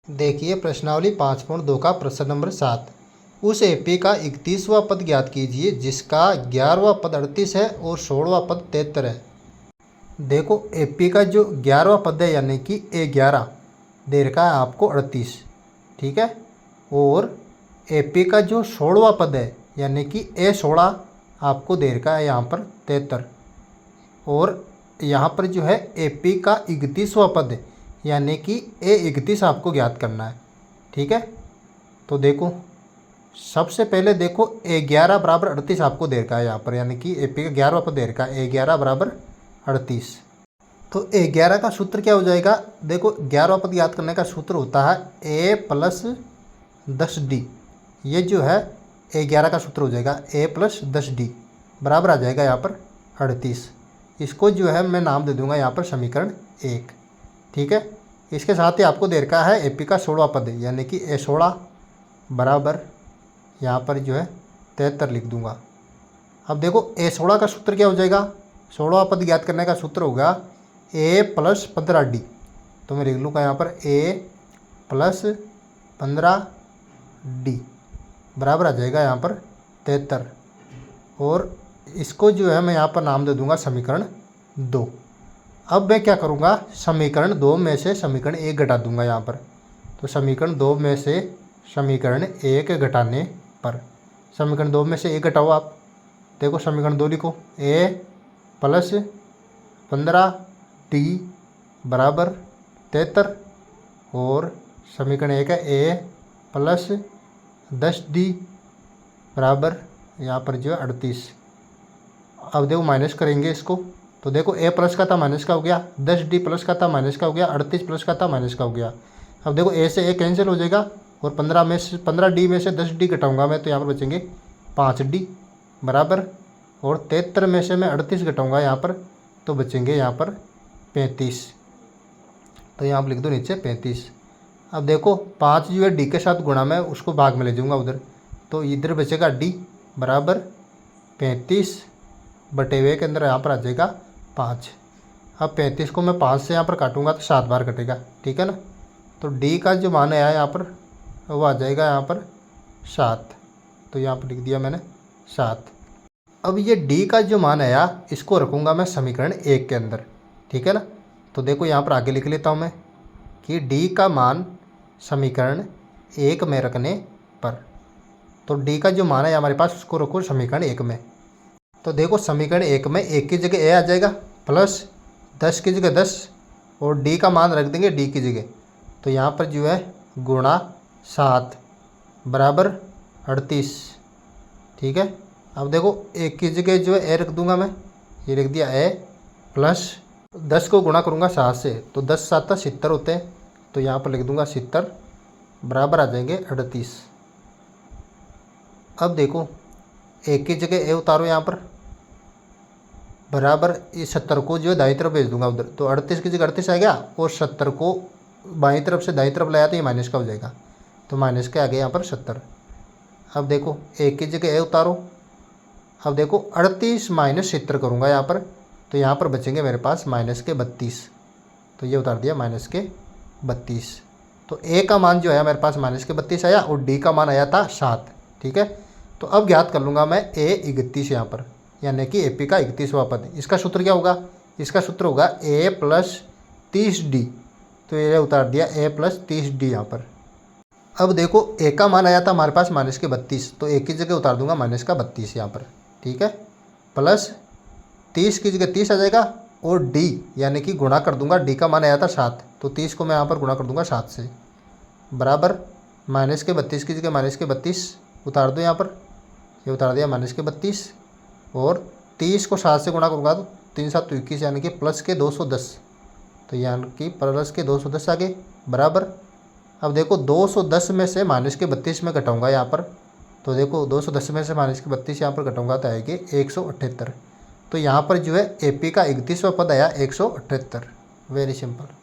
देखिए प्रश्नावली 5.2 का प्रश्न नंबर 7। उस एपी का 31वां पद ज्ञात कीजिए जिसका 11वां पद 38 है और 16वां पद 73 है। देखो एपी का जो 11वां पद है यानी कि A11 दे रखा है आपको 38, ठीक है। और एपी का जो 16वां पद है यानी कि A16 आपको दे रखा है यहाँ पर 73। और यहाँ पर जो है एपी का 31वां पद यानी कि A31 आपको ज्ञात करना है, ठीक है। तो देखो सबसे पहले देखो A11 बराबर 38 आपको दे रखा है यहाँ पर, यानी कि एपी का 11वां पद दे रखा है A11 बराबर 38। तो A11 का सूत्र क्या हो जाएगा, देखो 11वां पद याद करने का सूत्र होता है A प्लस 10D। ये जो है A11 का सूत्र हो जाएगा A प्लस 10D बराबर आ जाएगा यहाँ पर 38। इसको जो है मैं नाम दे दूंगा यहाँ पर समीकरण 1, ठीक है। इसके साथ ही आपको दे रखा है एपी का 16वां पद यानी कि A16 बराबर यहाँ पर जो है 73 लिख दूंगा। अब देखो A16 का सूत्र क्या हो जाएगा, 16वां पद ज्ञात करने का सूत्र होगा A प्लस 15D। तो मैं लिख लूँगा यहाँ पर A प्लस 15D बराबर आ जाएगा यहाँ पर 73। और इसको जो है मैं यहाँ पर नाम दे दूंगा समीकरण 2। अब मैं क्या करूँगा, समीकरण 2 में से समीकरण 1 घटा दूंगा यहाँ पर। तो समीकरण 2 में से समीकरण 1 घटाने पर समीकरण 2 में से 1 घटाओ आप। देखो समीकरण 2 लिखो A प्लस 15D बराबर 73। और समीकरण 1 है A प्लस 10D बराबर यहाँ पर जो है 38। अब देखो माइनस करेंगे इसको, तो देखो A प्लस का था माइनस का हो गया, 10D प्लस का था माइनस का हो गया, 38 प्लस का था माइनस का हो गया। अब देखो A से A कैंसिल हो जाएगा और 15D में से 10D घटाऊंगा मैं, तो यहाँ पर बचेंगे 5D बराबर। और 73 में से मैं 38 घटाऊंगा यहाँ पर, तो बचेंगे यहाँ पर 35। तो यहाँ पर लिख दो नीचे 35। अब देखो 5 जो है D के साथ गुणा में उसको भाग में ले जाऊँगा उधर, तो इधर बचेगा D बराबर 35 बटे हुए के अंदर यहाँ पर आ जाएगा 5। अब 35 को मैं 5 से यहाँ पर काटूंगा तो 7 बार कटेगा, ठीक है ना। तो D का जो मान आया यहाँ पर वो आ जाएगा यहाँ पर 7। तो यहाँ पर लिख दिया मैंने 7। अब ये D का जो मान आया इसको रखूँगा मैं समीकरण 1 के अंदर, ठीक है ना। तो देखो यहाँ पर आगे लिख लेता हूँ मैं कि D का मान समीकरण 1 में रखने पर, तो D का जो मान है हमारे पास उसको रखो समीकरण 1 में। तो देखो समीकरण 1 में 1 की जगह A आ जाएगा प्लस 10 की जगह 10 और D का मान रख देंगे D की जगह। तो यहाँ पर जो है गुणा 7 बराबर 38, ठीक है। अब देखो 1 की जगह जो है A रख दूंगा मैं, ये लिख दिया A प्लस 10 को गुणा करूँगा 7 से, तो 10 7 70 होते हैं, तो यहाँ पर लिख दूंगा 70 बराबर आ जाएंगे 38। अब देखो 1 की जगह A उतारो यहाँ पर बराबर इस 70 को जो है दाईं तरफ भेज दूंगा उधर, तो 38 की जगह 38 आ गया और 70 को बाईं तरफ से दाईं तरफ लाया तो ये माइनस का हो जाएगा, तो माइनस के आ गया यहाँ पर 70। अब देखो 1 की जगह A उतारो, अब देखो 38 माइनस 70 करूँगा यहाँ पर, तो यहाँ पर बचेंगे मेरे पास माइनस के 32। तो ये उतार दिया माइनस के 32। तो A का मान जो है मेरे पास माइनस के 32 आया और D का मान आया था 7, ठीक है। तो अब ज्ञात कर लूँगा मैं A31 यहाँ पर, यानी कि एपी का 31वां पद। इसका सूत्र क्या होगा, इसका सूत्र होगा A प्लस 30D। तो ये उतार दिया A प्लस 30D यहाँ पर। अब देखो A का मान आया था हमारे पास माइनस के 32, तो A की जगह उतार दूंगा माइनस का 32 यहाँ पर, ठीक है। प्लस 30 की जगह 30 आ जाएगा और D यानी कि गुणा कर दूंगा, D का मान आया था 7, तो 30 को मैं यहाँ पर गुणा कर दूंगा 7 से बराबर माइनस के 32 की जगह माइनस के 32 उतार दो यहाँ पर, ये उतार दिया माइनस के 32। और 30 को 7 से गुणा करूँगा तो 3 7 तो 21 यानी कि प्लस के 210, तो यानी कि प्लस के 210 आ गए बराबर। अब देखो 210 में से माइनस के 32 में घटाऊँगा यहाँ पर, तो देखो 210 में से माइनस के 32 यहाँ पर घटाऊँगा तो आएगी 178। तो यहाँ पर जो है एपी का 31वां पद आया 178। Very simple.